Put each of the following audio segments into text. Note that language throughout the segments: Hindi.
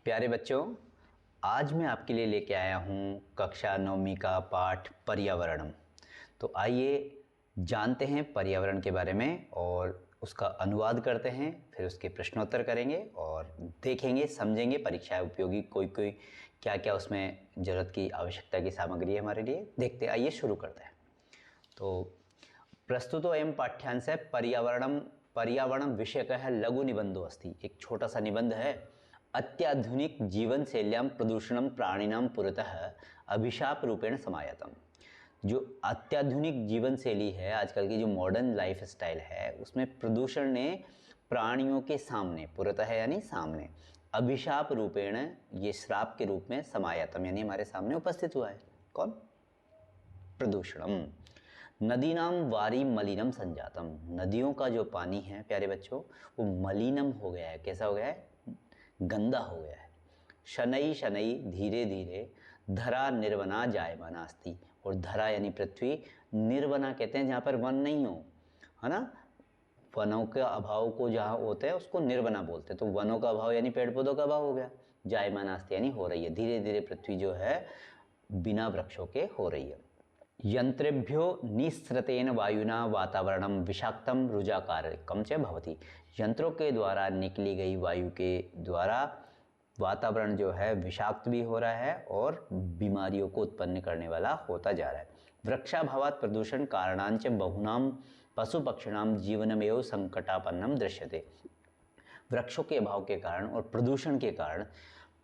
प्यारे बच्चों, आज मैं आपके लिए लेके आया हूँ कक्षा 9वीं का पाठ पर्यावरणम। तो आइए जानते हैं पर्यावरण के बारे में और उसका अनुवाद करते हैं, फिर उसके प्रश्नोत्तर करेंगे और देखेंगे समझेंगे परीक्षा उपयोगी कोई क्या क्या उसमें ज़रूरत की आवश्यकता की सामग्री है हमारे लिए। देखते आइए शुरू करते हैं। तो प्रस्तुतो अयं पाठ्यांश है पर्यावरणम विषय का है लघु निबंधो अस्ति। एक छोटा सा निबंध है। अत्याधुनिक जीवन शैल्यां प्रदूषणम प्राणिनां पुरतः अभिशाप रूपेण समायतम। जो अत्याधुनिक जीवन शैली है, आजकल की जो मॉडर्न लाइफ स्टाइल है, उसमें प्रदूषण ने प्राणियों के सामने, पुरतः यानी सामने, अभिशाप रूपेण, ये श्राप के रूप में समायतम यानी हमारे सामने उपस्थित हुआ है। कौन? प्रदूषणम। नदीनाम वारी मलिनम संजातम। नदियों का जो पानी है प्यारे बच्चों, वो मलिनम हो गया है। कैसा हो गया है? गंदा हो गया है। शनई शनई, धीरे धीरे, धरा निर्वना जायमाना अस्ति। और धरा यानी पृथ्वी, निर्वना कहते हैं जहाँ पर वन नहीं हो, है ना। वनों के अभाव को जहाँ होता है उसको निर्वना बोलते हैं। तो वनों का अभाव यानी पेड़ पौधों का अभाव हो गया। जायमाना अस्ति यानी हो रही है, धीरे धीरे पृथ्वी जो है बिना वृक्षों के हो रही है। यंत्रेभ्यो निःसृतेन वायुना वातावरणम विषाक्तम रुजाकारकम च भवति। यंत्रों के द्वारा निकली गई वायु के द्वारा वातावरण जो है विषाक्त भी हो रहा है और बीमारियों को उत्पन्न करने वाला होता जा रहा है। वृक्षाभावात् प्रदूषण कारणांच बहुनाम पशु पक्षिणाम जीवनमेव संकटापन्नम दृश्यते। वृक्षों के अभाव के कारण और प्रदूषण के कारण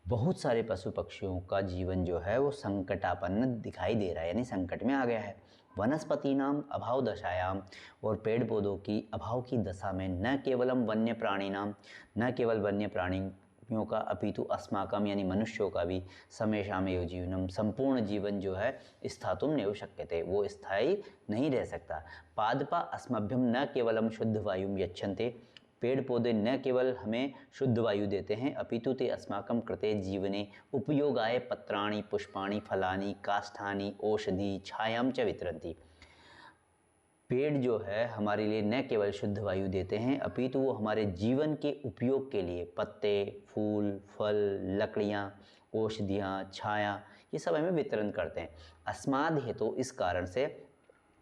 बहुत सारे पशु पक्षियों का जीवन जो है वो संकटापन्न दिखाई दे रहा है, यानी संकट में आ गया है। वनस्पति नाम अभाव दशायाम, और पेड़ पौधों की अभाव की दशा में न केवलम वन्य प्राणी नाम, न केवल वन्य प्राणियों का अपितु अस्माकम यानी मनुष्यों का भी समेषाम एव जीवनम, संपूर्ण जीवन जो है स्थातुम नैव शक्यते, वो स्थायी नहीं रह सकता। पादपा अस्मभ्यम न केवलम शुद्ध वायुम यच्छन्ते। पेड़ पौधे न केवल हमें शुद्ध वायु देते हैं, अपितु ते अस्माकं कृते जीवने उपयोगाय पत्राणि पुष्पाणि फलानि काष्ठानि औषधि छायां च वितरन्ति। पेड़ जो है हमारे लिए न केवल शुद्ध वायु देते हैं, अपितु वो हमारे जीवन के उपयोग के लिए पत्ते, फूल, फल, लकड़ियाँ, औषधियाँ, छाया, ये सब हमें वितरण करते हैं। अस्माद् हेतु, इस कारण से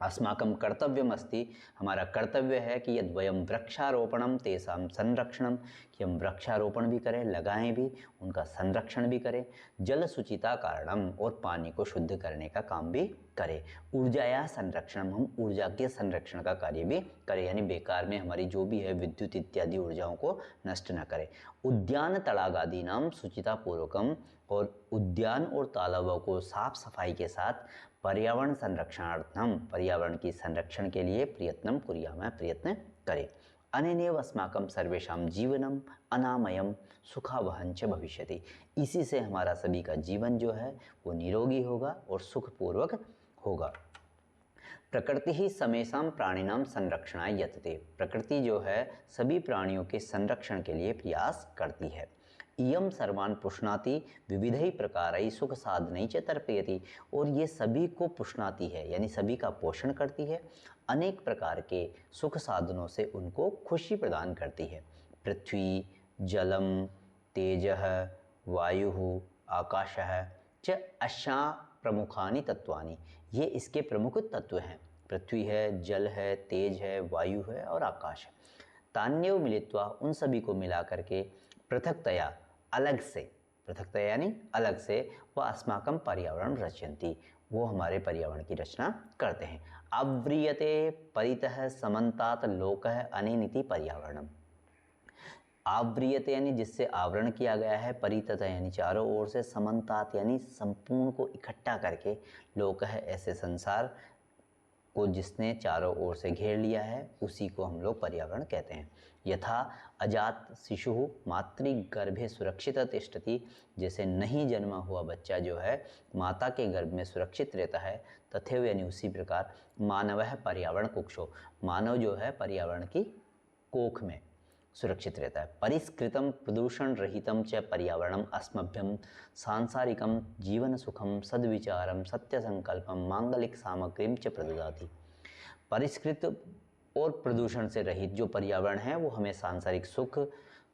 अस्माकं कर्तव्यम अस्ति, हमारा कर्तव्य है कि यद् वयं वृक्षारोपणम तेषां संरक्षणम, कि हम वृक्षारोपण भी करें, लगाएं भी, उनका संरक्षण भी करें। जल सुचिता कारणम, और पानी को शुद्ध करने का काम भी करें। ऊर्जाया संरक्षणम, हम ऊर्जा के संरक्षण का कार्य भी करें, यानी बेकार में हमारी जो भी है विद्युत इत्यादि ऊर्जाओं को नष्ट न करें। उद्यान तड़ागादि नाम सुचिता पूर्वकम, और उद्यान और तालाबों को साफ सफाई के साथ पर्यावरण संरक्षणार्थम, पर्यावरण की संरक्षण के लिए प्रयत्नम कुर्यामः, प्रयत्न करें। अनेनैव अस्माकं सर्वेषां जीवनम अनामयम सुखावहं च भविष्यति। इसी से हमारा सभी का जीवन जो है वो निरोगी होगा और सुखपूर्वक होगा। प्रकृति ही समेषां प्राणिनां संरक्षणाय यतते। प्रकृति जो है सभी प्राणियों के संरक्षण के लिए प्रयास करती है। इयं सर्वान् पुष्णाति विविधै प्रकारैः सुख साधनै च तर्पयति, और ये सभी को पुष्णाती है यानी सभी का पोषण करती है, अनेक प्रकार के सुख साधनों से उनको खुशी प्रदान करती है। पृथ्वी जलम तेजः वायुः आकाशः च अशा प्रमुखानि तत्वानि, ये इसके प्रमुख तत्व हैं। पृथ्वी है, जल है, तेज है, वायु है और आकाश है। तान्यव मिलित्वा, उन सभी को मिला करके, पृथक्तया, अलग से, पृथक्तया यानी अलग से, वह अस्माकं पर्यावरण रचयन्ति, वो हमारे पर्यावरण की रचना करते हैं। आव्रियते परितः समन्तात लोकः अनेनिति पर्यावरणम। आवृयते यानी जिससे आवरण किया गया है, परितः यानी चारों ओर से, समन्तात यानी संपूर्ण को इकट्ठा करके, लोक है ऐसे संसार को जिसने चारों ओर से घेर लिया है, उसी को हम लोग पर्यावरण कहते हैं। यथा अजात शिशु मातृगर्भे सुरक्षित तिष्ठति, जैसे नहीं जन्मा हुआ बच्चा जो है माता के गर्भ में सुरक्षित रहता है, तथैव यानी उसी प्रकार मानवः पर्यावरण कुक्षो, मानव जो है पर्यावरण की कोख में सुरक्षित रहता है। परिष्कृतम प्रदूषण रहितम च पर्यावरणम अस्मभ्यम सांसारिकम जीवन सुखम सद्विचारम सत्य संकल्पम मांगलिक सामग्रीम च प्रददाति। परिष्कृत और प्रदूषण से रहित जो पर्यावरण है वो हमें सांसारिक सुख,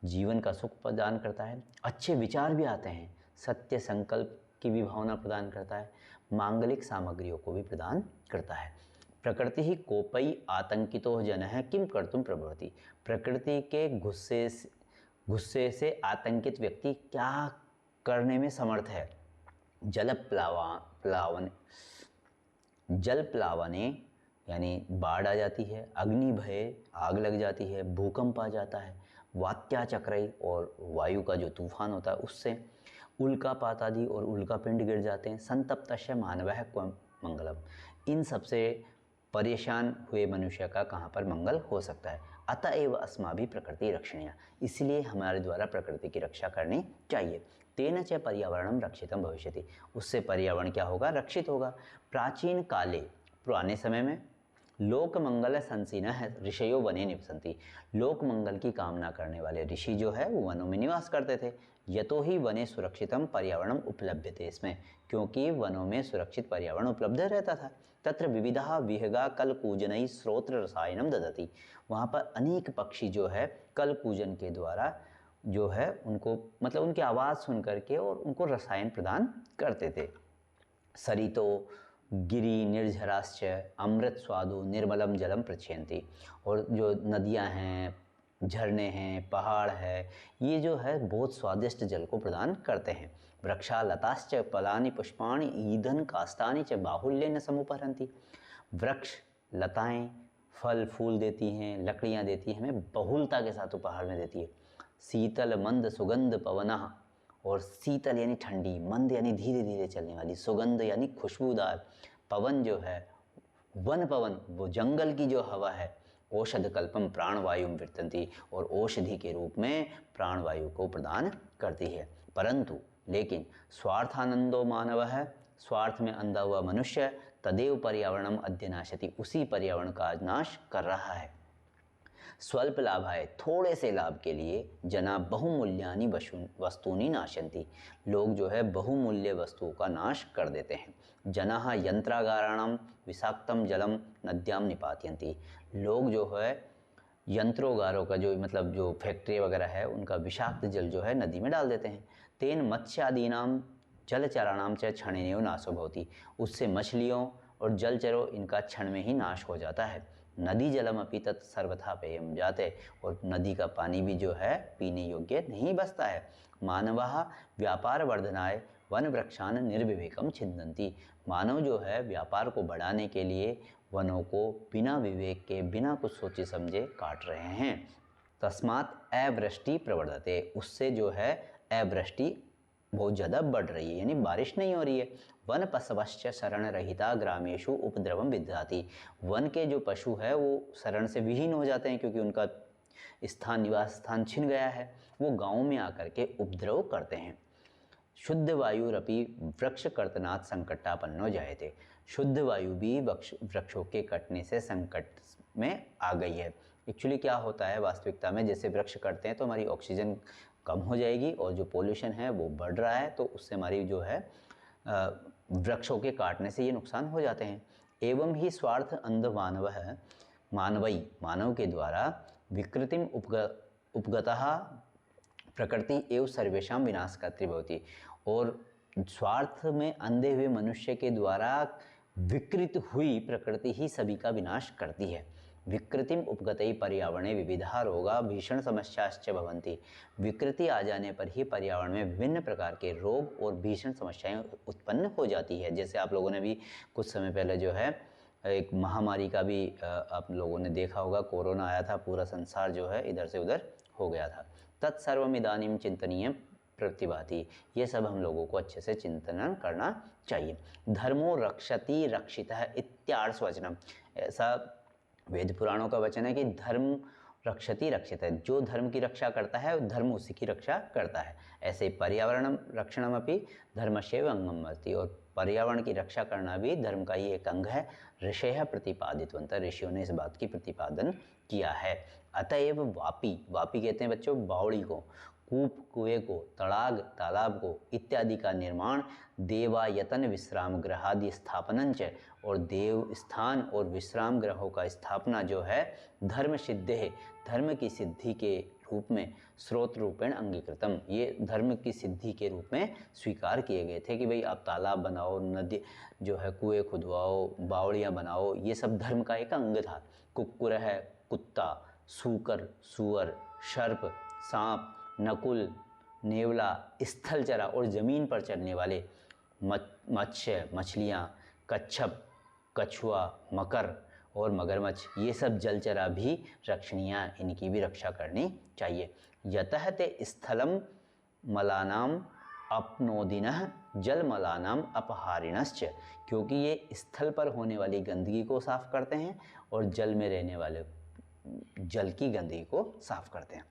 जीवन का सुख प्रदान करता है, अच्छे विचार भी आते हैं, सत्य संकल्प की भी भावना प्रदान करता है, मांगलिक सामग्रियों को भी प्रदान करता है। प्रकृति ही कोपई आतंकितो जनः किम कर्तुम प्रभवति। प्रकृति के गुस्से से आतंकित व्यक्ति क्या करने में समर्थ है। जल प्लावने यानी बाढ़ आ जाती है, अग्नि भय आग लग जाती है, भूकंप आ जाता है, वात्या चक्रई और वायु का जो तूफान होता है उससे, उल्कापात आदि और उल्कापिंड गिर जाते हैं, संतप्तस्य मानवः क्व मंगलम। इन सबसे परेशान हुए मनुष्य का कहाँ पर मंगल हो सकता है। अतएव अस्माभिः प्रकृति रक्षणीय, इसलिए हमारे द्वारा प्रकृति की रक्षा करनी चाहिए। तेन च पर्यावरणम रक्षितम भविष्यति, उससे पर्यावरण क्या होगा, रक्षित होगा। प्राचीन काले, पुराने समय में, लोक मंगल संसीनः ऋषयो वने निवसन्ति, लोक मंगल की कामना करने वाले ऋषि जो है वो वनों में निवास करते थे। यतो ही वने सुरक्षितम पर्यावरणम उपलभ्यते, इसमें क्योंकि वनों में सुरक्षित पर्यावरण उपलब्ध रहता था। तत्र विविधा विहगा कलकूजनई स्रोत्र रसायनम ददति, वहाँ पर अनेक पक्षी जो है कलकूजन के द्वारा जो है उनको मतलब उनकी आवाज़ सुन करके और उनको रसायन प्रदान करते थे। सरितो गिरी निर्झराश्च अमृत स्वादु निर्मलम जलम प्रचयन्ति, और जो नदियाँ हैं, झरने हैं, पहाड़ है, ये जो है बहुत स्वादिष्ट जल को प्रदान करते हैं। वृक्षालताश्च फलानि पुष्पाणि ईंधन काष्ठानि च बाहुल्येन समुपहरन्ति, वृक्ष लताएं फल फूल देती हैं, लकड़ियाँ देती हैं, हमें बहुलता के साथ उपहार में देती है। शीतल मंद सुगंध पवनः, और शीतल यानी ठंडी, मंद यानी धीरे धीरे चलने वाली, सुगंध यानी खुशबूदार, पवन जो है वन पवन, वो जंगल की जो हवा है, औषध कल्पम प्राणवायु विवर्तन्ति, और औषधि के रूप में प्राणवायु को प्रदान करती है। परंतु लेकिन स्वार्थानंदो मानव है, स्वार्थ में अंधा हुआ मनुष्य तदेव पर्यावरणम अध्यनाशति, उसी पर्यावरण का नाश कर रहा है। स्वल्प लाभाय, थोड़े से लाभ के लिए, जना बहुमूल्यानि वस्तूनि नाशन्ति, लोग जो है बहुमूल्य वस्तुओं का नाश कर देते हैं। जनाः यंत्रागाराणाम विषाक्तम जलम नद्याम निपात्यन्ति, लोग जो है यंत्रोगारों का जो मतलब जो फैक्ट्री वगैरह है उनका विषाक्त जल जो है नदी में डाल देते हैं। तेन मत्स्यादीनाम जलचराणाम च क्षणेनैव नाशो भवति, उससे मछलियों और जलचरों इनका क्षण में ही नाश हो जाता है। नदी जलम अपि तत् सर्वथा पेयम जाते, और नदी का पानी भी जो है पीने योग्य नहीं बचता है। मानवः व्यापार वर्धनाय वन वृक्षान निर्विवेकम छिन्दन्ति, मानव जो है व्यापार को बढ़ाने के लिए वनों को बिना विवेक के, बिना कुछ सोचे समझे काट रहे हैं। तस्मात् अवृष्टि प्रवर्धते, उससे जो है अवृष्टि बहुत ज़्यादा बढ़ रही है, यानी बारिश नहीं हो रही है। वन पशवश्च शरण रहिता ग्रामेषु उपद्रवम विदधाति, वन के जो पशु है वो शरण से विहीन हो जाते हैं क्योंकि उनका स्थान, निवास स्थान छिन गया है, वो गाँव में आकर के उपद्रव करते हैं। शुद्ध वायुरपि वृक्ष कर्तनात् संकटापन्नो जायते, शुद्ध वायु भी वृक्षों के कटने से संकट में आ गई है। एक्चुअली क्या होता है वास्तविकता में, जैसे वृक्ष कटते हैं तो हमारी ऑक्सीजन कम हो जाएगी और जो पोल्यूशन है वो बढ़ रहा है, तो उससे हमारी जो है वृक्षों के काटने से ये नुकसान हो जाते हैं। एवं ही स्वार्थ अंध मानव है, मानव के द्वारा विकृतिम उपगतः प्रकृति एवं सर्वेषां विनाशकर्त्री भवति, और स्वार्थ में अंधे हुए मनुष्य के द्वारा विकृत हुई प्रकृति ही सभी का विनाश करती है। विकृतिम उपगतई पर्यावरणे विविधा रोगा भीषण समस्याश्च भवन्ति, विकृति आ जाने पर ही पर्यावरण में विभिन्न प्रकार के रोग और भीषण समस्याएं उत्पन्न हो जाती है। जैसे आप लोगों ने भी कुछ समय पहले जो है एक महामारी का भी आप लोगों ने देखा होगा, कोरोना आया था, पूरा संसार जो है इधर से उधर हो गया था। तत्सर्वम इदानीं चिंतनीय प्रतिभाति, ये सब हम लोगों को अच्छे से चिंतन करना चाहिए। धर्मो रक्षति रक्षितः इत्यार्ष वचनम, ऐसा वेद पुराणों का वचन है कि धर्म रक्षति रक्षित है, जो धर्म की रक्षा करता है धर्म उसी की रक्षा करता है। ऐसे पर्यावरण रक्षणम अपि धर्मस्यैव अंगम अस्ति, और पर्यावरण की रक्षा करना भी धर्म का ही एक अंग है। ऋषयः प्रतिपादितवन्तः, ऋषियों ने इस बात की प्रतिपादन किया है। अतएव वापी, वापी कहते हैं बच्चों बावड़ी को, कूप कुएं को, तड़ाग तालाब को इत्यादि का निर्माण, देवायतन विश्राम गृहादि स्थापनंच, और देव स्थान और विश्राम ग्रहों का स्थापना जो है धर्म सिद्धे, धर्म की सिद्धि के रूप में स्रोत रूपेण अंगीकृतम, ये धर्म की सिद्धि के रूप में स्वीकार किए गए थे कि भाई आप तालाब बनाओ, नदी जो है कुएं खुदवाओ, बावड़ियाँ बनाओ, ये सब धर्म का एक अंग था। कुक्कुर है कुत्ता, सूकर सूअर, सर्प सांप, नकुल नेवला, स्थलचरा और ज़मीन पर चलने वाले मत्स्य मछलियाँ, कच्छप कछुआ, मकर और मगरमच्छ, ये सब जलचरा भी रक्षणीय, इनकी भी रक्षा करनी चाहिए। यतः ते स्थलम मलानाम अपनोदिनः जल मलानाम अपहारिणश्च, क्योंकि ये स्थल पर होने वाली गंदगी को साफ करते हैं और जल में रहने वाले जल की गंदगी को साफ करते हैं।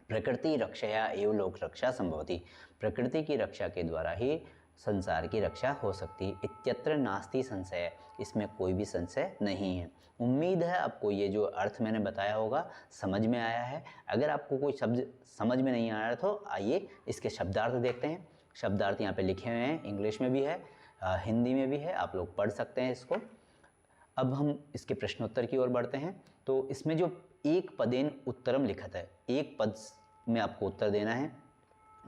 प्रकृति रक्षया एवं लोक रक्षा संभवती, प्रकृति की रक्षा के द्वारा ही संसार की रक्षा हो सकती है। इत्यत्र नास्ति संशय, इसमें कोई भी संशय नहीं है। उम्मीद है आपको ये जो अर्थ मैंने बताया होगा समझ में आया है। अगर आपको कोई शब्द समझ में नहीं आया तो आइए इसके शब्दार्थ देखते हैं। शब्दार्थ यहाँ पे लिखे हुए हैं, इंग्लिश में भी है, हिंदी में भी है, आप लोग पढ़ सकते हैं इसको। अब हम इसके प्रश्नोत्तर की ओर बढ़ते हैं। तो इसमें जो एक पदेन उत्तरम लिखत है, एक पद में आपको उत्तर देना है।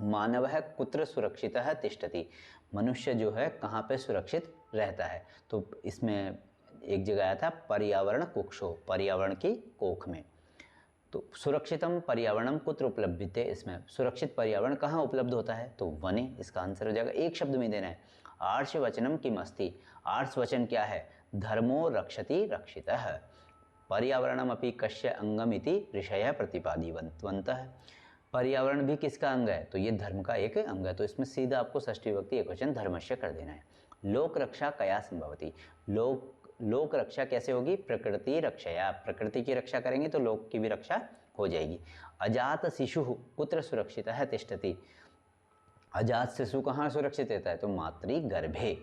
मानव है कुत्र सुरक्षित है तिष्ठति, मनुष्य जो है कहाँ पे सुरक्षित रहता है। तो इसमें एक जगह आया था पर्यावरण कुक्षो, पर्यावरण की कोख में। तो सुरक्षितम पर्यावरणम कुत्र उपलब्धते, इसमें सुरक्षित पर्यावरण कहाँ उपलब्ध होता है, तो वने, इसका आंसर हो जाएगा। एक शब्द में देना है। आर्ष वचनम किम अस्ति, आर्ष वचन क्या है, धर्मो रक्षति रक्षितः, पर्यावरणम अपि कस्य अंगम इति ऋषयः प्रतिपादितवन्तः। पर्यावरण भी किसका अंग है, तो ये धर्म का एक अंग है। तो इसमें सीधा आपको षष्ठी विभक्ति एकवचन धर्मस्य कर देना है। लोक रक्षा कया संभवती, लोक रक्षा कैसे होगी, प्रकृति रक्षया, प्रकृति की रक्षा करेंगे तो लोक की भी रक्षा हो जाएगी। अजात शिशु कुत्र सुरक्षित है तिष्ठति, अजात शिशु कहाँ सुरक्षित रहता है, तो मातृगर्भे,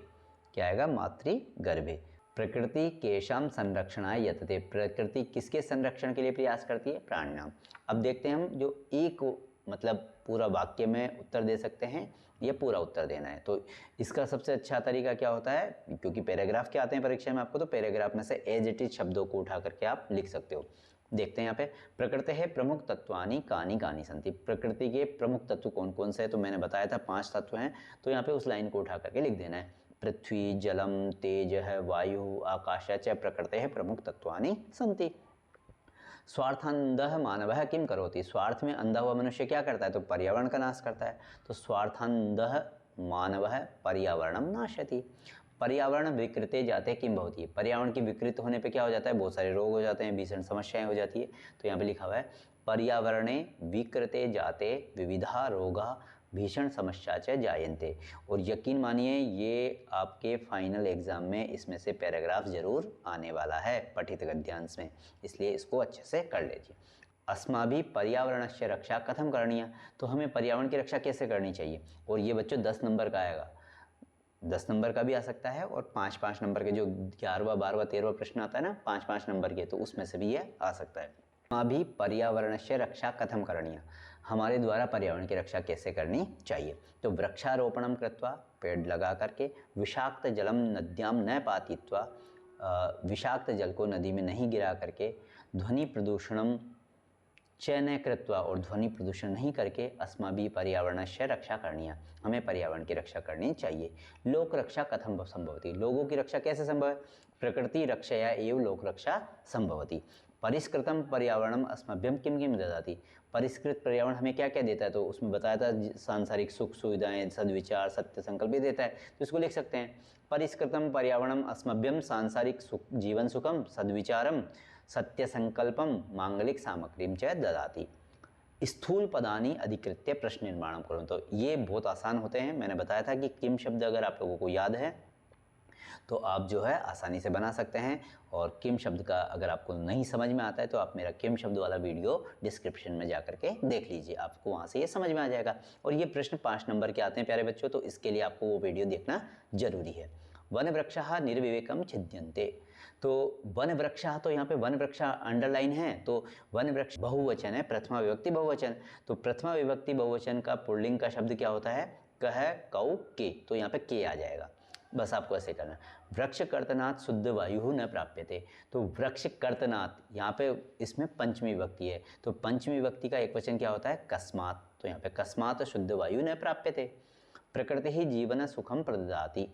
क्या आएगा, मातृगर्भे। प्रकृति केशाम संरक्षणाय यतते, प्रकृति किसके संरक्षण के लिए प्रयास करती है, प्राणिनाम। अब देखते हैं हम जो एक मतलब पूरा वाक्य में उत्तर दे सकते हैं, ये पूरा उत्तर देना है। तो इसका सबसे अच्छा तरीका क्या होता है, क्योंकि पैराग्राफ के आते हैं परीक्षा में आपको, तो पैराग्राफ में से एज इट इज शब्दों को उठा करके आप लिख सकते हो। देखते हैं यहाँ पे, प्रकृति है प्रमुख तत्वानि कानि कानि संति, प्रकृति के प्रमुख तत्व कौन कौन से हैं, तो मैंने बताया था 5 तत्व हैं। तो यहाँ पे उस लाइन को उठा करके लिख देना है, पृथ्वी जलम तेज है वायु आकाश च प्रकृते है प्रमुख तत्वानि संति। स्वार्थांधः मानवः किम करोति, स्वार्थ में अंधा हुआ मनुष्य क्या करता है, तो पर्यावरण का नाश करता है। तो स्वार्थांधः मानवः पर्यावरणम नाशति, पर्यावरण विकृते जाते किम भवति, पर्यावरण की विकृत होने पे क्या हो जाता है, बहुत सारे रोग हो जाते हैं, भीषण समस्याएं हो जाती है। तो यहाँ पे लिखा हुआ है पर्यावरणे विकृते जाते विविधा रोगा भीषण समस्या च जायन्ते। और यकीन मानिए ये आपके फाइनल एग्जाम में इसमें से पैराग्राफ जरूर आने वाला है पठित गद्यांश में, इसलिए इसको अच्छे से कर लीजिए। अस्माभि पर्यावरणस्य रक्षा कथम करणीय, तो हमें पर्यावरण की रक्षा कैसे करनी चाहिए। और ये बच्चों 10 नंबर का आएगा, 10 नंबर का भी आ सकता है, और 5-5 नंबर के जो 11वां 12वां 13वां प्रश्न आता है ना 5-5 नंबर के, तो उसमें से भी ये आ सकता है। अस्माभि पर्यावरणस्य रक्षा कथम करणीय, हमारे द्वारा पर्यावरण की रक्षा कैसे करनी चाहिए। तो वृक्षारोपणम कृत्वा, पेड़ लगा करके, विषाक्त जलम नद्याम न पातित्वा, विषाक्त जल को नदी में नहीं गिरा करके, ध्वनि प्रदूषणम च न कृत्वा, और ध्वनि प्रदूषण नहीं करके, अस्माभि पर्यावरणस्य रक्षा करनी है, हमें पर्यावरण की रक्षा करनी चाहिए। लोक रक्षा कथम संभवती, लोगों की रक्षा कैसे संभव है, प्रकृति रक्षया एवं लोक रक्षा संभवती। परिष्कृतम पर्यावरणम अस्मभ्यम किम किम ददाति, परिष्कृत पर्यावरण हमें क्या क्या देता है, तो उसमें बताया था सांसारिक सुख सुविधाएं, सद्विचार सत्य संकल्प भी देता है। तो इसको लिख सकते हैं, परिष्कृतम पर्यावरणम अस्मभ्यम सांसारिक सुख जीवन सुखम सद्विचारम सत्य संकल्पम मांगलिक सामग्रीम च ददाति। स्थूल पदानी अधिकृत्य प्रश्न निर्माणम करो, तो ये बहुत आसान होते हैं। मैंने बताया था कि किम शब्द अगर आप लोगों को याद है तो आप जो है आसानी से बना सकते हैं। और किम शब्द का अगर आपको नहीं समझ में आता है तो आप मेरा किम शब्द वाला वीडियो डिस्क्रिप्शन में जा करके देख लीजिए, आपको वहाँ से ये समझ में आ जाएगा। और ये प्रश्न 5 नंबर के आते हैं प्यारे बच्चों, तो इसके लिए आपको वो वीडियो देखना जरूरी है। वन वृक्षः निर्विवेकम छिद्यन्ते, तो वन वृक्षः, तो यहाँ पे वन वृक्ष अंडरलाइन है, तो वन वृक्ष बहुवचन है, प्रथमा विभक्ति बहुवचन। तो प्रथमा विभक्ति बहुवचन का पुल्लिंग का शब्द क्या होता है, कह कौ के, तो यहाँ पे के आ जाएगा। बस आपको ऐसे करना है। वृक्ष कर्तनात् शुद्ध वायु न प्राप्यते। तो वृक्ष कर्तनात् यहाँ पे इसमें पंचमी विभक्ति है, तो पंचमी विभक्ति का एक वचन क्या होता है? कस्मात्। तो यहाँ पे कस्मात् शुद्ध वायु न प्राप्यते। प्रकृति ही जीवन सुखम प्रददाति।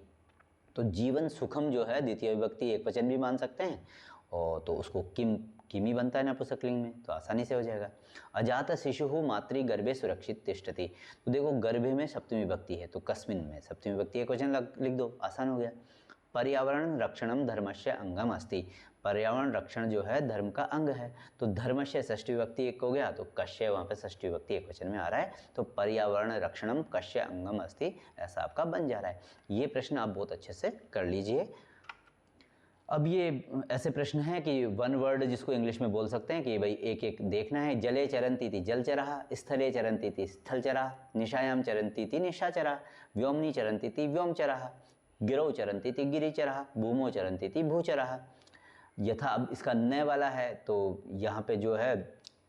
तो जीवन सुखम जो है द्वितीय विभक्ति एक वचन भी मान सकते हैं, और तो उसको किम ही बनता है नपुंसकलिंग में, तो आसानी से हो जाएगा। अजात शिशु मातृ गर्भे सुरक्षित तिष्ठति। तो देखो गर्भे में सप्तमी विभक्ति है, तो कस्मिन में सप्तमी विभक्ति एक वचन लिख दो, आसान हो गया। पर्यावरण रक्षणम धर्मस्य अंगम अस्ति। पर्यावरण रक्षण जो है धर्म का अंग है, तो धर्मस्य षष्ठी विभक्ति एक हो गया, तो कस्य वहाँ पे षष्ठी विभक्ति एक वचन में आ रहा है, तो पर्यावरण रक्षणम कस्य अंगम अस्ति ऐसा आपका बन जा रहा है। ये प्रश्न आप बहुत अच्छे से कर लीजिए। अब ये ऐसे प्रश्न हैं कि वन वर्ड जिसको इंग्लिश में बोल सकते हैं कि भाई एक एक देखना है। जले चरंती थी जल चरा, स्थले चरंती थी स्थल चरा, निशायाम चरंती थी निशा चरा, व्योमनी चरंती थी व्योम चरा, गिरौ चरंती थी गिरि चरा, भूमो चरंती थी भू चरा। यथा अब इसका न वाला है, तो यहाँ पे जो है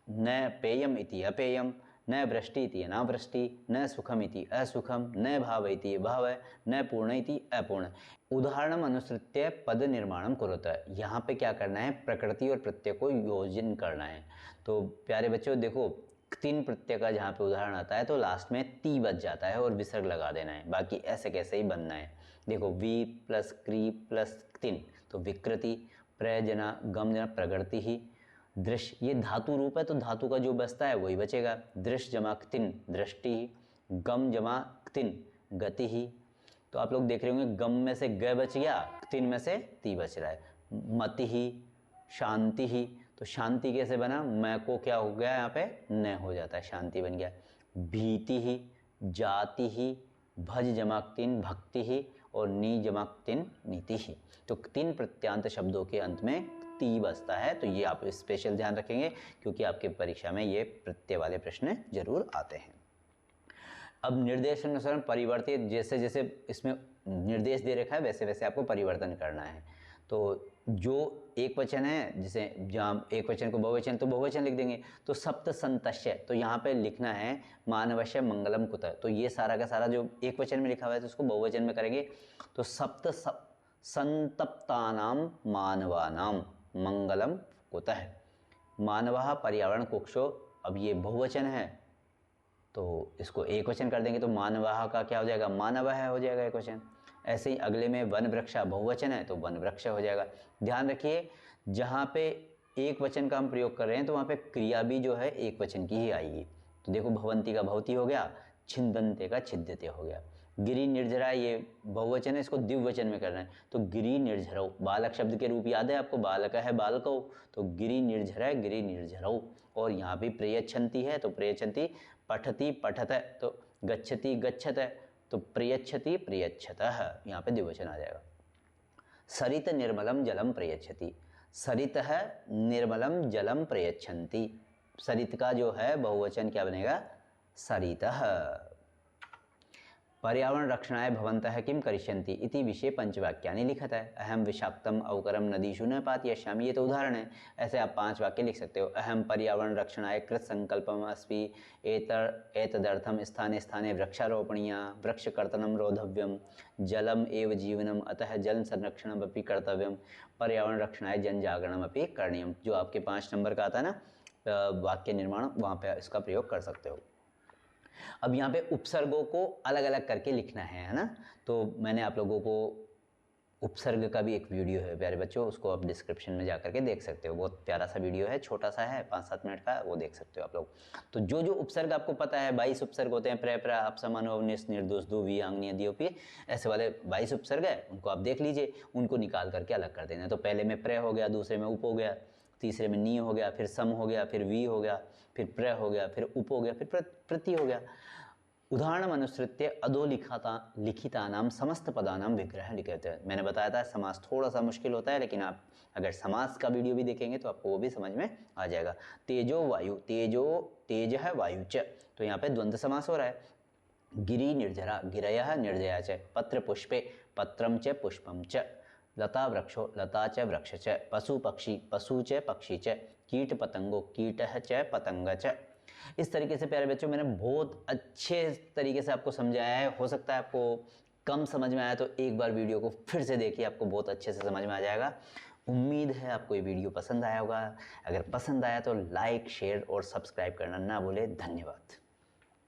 न पेयम इति अपेयम, न वृष्टि इति अनावृष्टि, न सुखम इति असुखम, न भाव इति भाव, न पूर्ण इति अपूर्ण। उदाहरणम अनुसृत्य पद निर्माणम कुरुत। यहाँ पे क्या करना है? प्रकृति और प्रत्यय को योजन करना है। तो प्यारे बच्चों देखो, तीन प्रत्यय का जहाँ पे उदाहरण आता है तो लास्ट में ती बच जाता है और विसर्ग लगा देना है, बाकी ऐसे कैसे ही बनना है। देखो वी प्लस क्री प्लस तीन, तो विकृति, प्रजना गम जना प्रकृति ही, दृश्य ये धातु रूप है, तो धातु का जो बचता है वही बचेगा। दृश्य जमा क्तिन दृष्टि ही, गम जमा क्तिन गति ही। तो आप लोग देख रहे होंगे गम में से ग बच गया, क्तिन में से ती बच रहा है। मति ही, शांति ही, तो शांति कैसे बना? मैं को क्या हो गया यहाँ पे? न हो जाता है, शांति बन गया। भीति ही, जाति ही, भज जमा क्तिन भक्ति ही, और नी जमा क्तिन नीति ही। तो तीन प्रत्यांत शब्दों के अंत में ती बसता है, तो ये आप स्पेशल ध्यान रखेंगे क्योंकि आपके परीक्षा में ये प्रत्यय वाले प्रश्न जरूर आते हैं। अब निर्देशानुसार परिवर्तित, जैसे जैसे इसमें निर्देश दे रखा है वैसे वैसे आपको परिवर्तन करना है। तो जो एक वचन है, जैसे जहाँ एक वचन को बहुवचन तो बहुवचन लिख देंगे। तो सप्त संतश्य, तो यहाँ पे लिखना है मानवश्य मंगलम कुतः। तो ये सारा का सारा जो एक वचन में लिखा हुआ है तो उसको बहुवचन में करेंगे। तो सप्त संतप्तानाम मानवानाम मंगलम कुतः। मानवः पर्यावरण कुक्षो, अब ये बहुवचन है तो इसको एक वचन कर देंगे, तो मानवः का क्या हो जाएगा? मानवः हो जाएगा एक वचन। ऐसे ही अगले में वन वृक्षा बहुवचन है तो वन वृक्ष हो जाएगा। ध्यान रखिए जहाँ पे एक वचन का हम प्रयोग कर रहे हैं तो वहाँ पे क्रिया भी जो है एक वचन की ही आएगी। तो देखो भवंती का भवती हो गया, छिंदंते का छिद्यते हो गया। गिरि निर्झरा ये बहुवचन है, इसको द्विवचन में करना है, तो गिरि निर्झरौ। बालक शब्द के रूप याद है आपको? बालक है बालकौ, तो गिरि निर्झरा गिरि निर्झरौ। और यहाँ भी प्रयच्छन्ति है तो प्रयच्छन्ति, पठति पठत, तो गच्छति गच्छत, तो प्रयच्छति प्रयच्छतः, यहाँ पे द्विवचन आ जाएगा। सरित निर्मलम जलम प्रयच्छति, सरितः निर्मलम जलम प्रयच्छन्ति। सरित का जो है बहुवचन क्या बनेगा? सरितः। पर्यावरण रक्षणाय भवन्तः किम करिष्यन्ति इति विषये पंचवाक्यानि लिखत है। अहम विषाक्तम अवकरम नदीषु न पातयिष्यामि, ये तो उदाहरण है। ऐसे आप 5 वाक्य लिख सकते हो। अहम पर्यावरण रक्षणाय कृत संकल्पम अस्मि, एतदर्थम स्थाने स्थाने वृक्षारोपणीया, वृक्ष कर्तनम रोधव्यम, जलम एव जीवनम अतः जल संरक्षणम अपि कर्तव्यम, पर्यावरण रक्षणाय जन जागरणम अपि करणीयम। जो आपके 5 नंबर का आता है ना वाक्य निर्माण, वहाँ पे इसका प्रयोग कर सकते हो। अब यहाँ पे उपसर्गों को अलग अलग करके लिखना है ना? तो मैंने आप लोगों को उपसर्ग का भी एक वीडियो है प्यारे बच्चों, उसको आप डिस्क्रिप्शन में जा करके देख सकते हो। बहुत प्यारा सा वीडियो है, छोटा सा है, 5-7 मिनट का, वो देख सकते हो आप लोग। तो जो जो उपसर्ग आपको पता है, 22 उपसर्ग होते हैं, प्र प्र अपसमन निस निर्दोष दु वी आंग्निय दियोपी, ऐसे वाले 22 उपसर्ग है, उनको आप देख लीजिए, उनको निकाल करके अलग कर देना। तो पहले में प्र हो गया, दूसरे में उप हो गया, तीसरे में नी हो गया, फिर सम हो गया, फिर वी हो गया, फिर प्र हो गया, फिर उप हो गया, फिर प्रति हो गया। उदाहरण अनुसृत्य लिखिता नाम समस्त पदानाम विग्रह लिखते हैं। मैंने बताया था समास थोड़ा सा मुश्किल होता है, लेकिन आप अगर समास का वीडियो भी देखेंगे तो आपको वो भी समझ में आ जाएगा। तेजो वायु, तेज है वायु च, तो यहाँ पे द्वंद्व समास हो रहा है। गिरि निर्जरा, गिरयः निर्जया च, पत्र पुष्पे, पत्रम च पुष्पम च, लता वृक्षो, लता च वृक्ष च, पशु पक्षी, पशु च पक्षी च, कीट पतंगो, कीटः च पतंग च। इस तरीके से प्यारे बच्चों मैंने बहुत अच्छे तरीके से आपको समझाया है। हो सकता है आपको कम समझ में आया तो एक बार वीडियो को फिर से देखिए, आपको बहुत अच्छे से समझ में आ जाएगा। उम्मीद है आपको ये वीडियो पसंद आया होगा। अगर पसंद आया तो लाइक, शेयर और सब्सक्राइब करना ना भूलें। धन्यवाद।